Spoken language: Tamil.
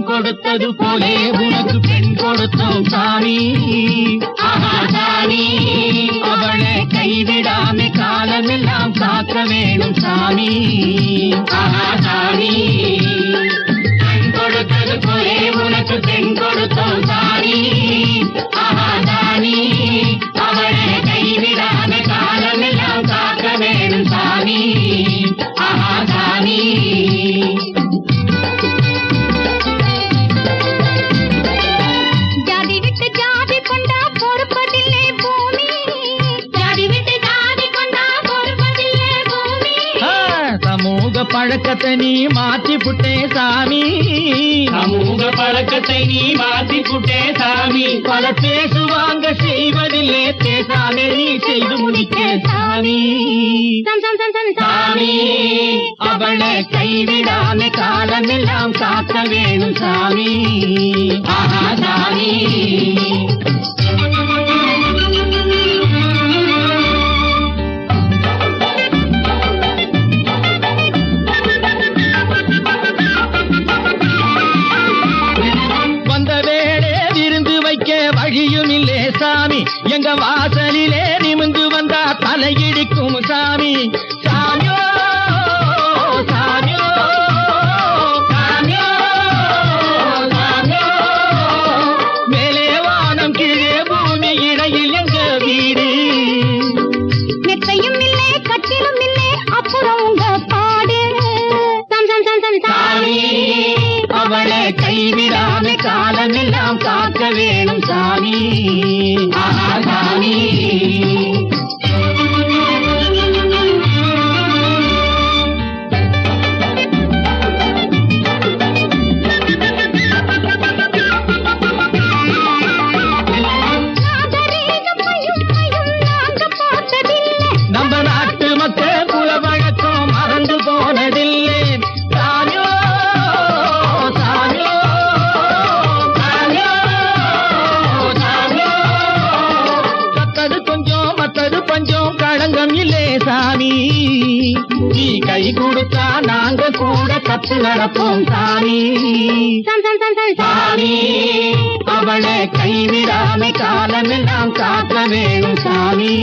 கொடுத்தது போலே உனக்கு பெண் கொடுத்தோம் சாமி. சாமி அவளை கைவிடாம காலமெல்லாம் காக்க வேணும் சாமி. சாமி பெண் கொடுத்தது போலே உனக்கு பெண் கொடுத்தோம் சாமி. சாமி அவளை கைவிடாம காலமெல்லாம் காக்க வேணும் சாமி. சாமி பழக்கத்தை நீ மாற்றி புட்டே சாமி. சமூக பழக்கத்தை நீ மாற்றி புட்டே சாமி. பல பேசுவாங்க செய்வதில்லை பேசாமே நீ செய்து முடிக்க சாமி. சாமி அவளை கைவிடாம காலமெல்லாம் காக்க வேணும் சாமி. சாமி வழியும் இல்லே சாமி. எங்க வாசலிலே நிமிந்து வந்தா தலையிடிக்கும் சாமி. சாமியோ சாமியோ சாமியோ சாமியோ மேலே வானம் கீழே பூமி இடையில் எங்க வீடு. மெத்தையும் இல்லே கட்டிலும் இல்லே அப்புறம் உங்க பாடு. சாமி அவளை கைவிடாம காலமெல்லாம் காக்க வேணும் சாமி. சாமி நம்ம நாட்டு மக்கள் குல வழக்கம் மறந்து போனதில்லை. சாமி நீ கை கொடுத்தா நாங்க கூட கத்து நடப்போம் சாமி. சாமி அவளை கைவிடாம காலமெல்லாம் காக்க வேணும் சாமி.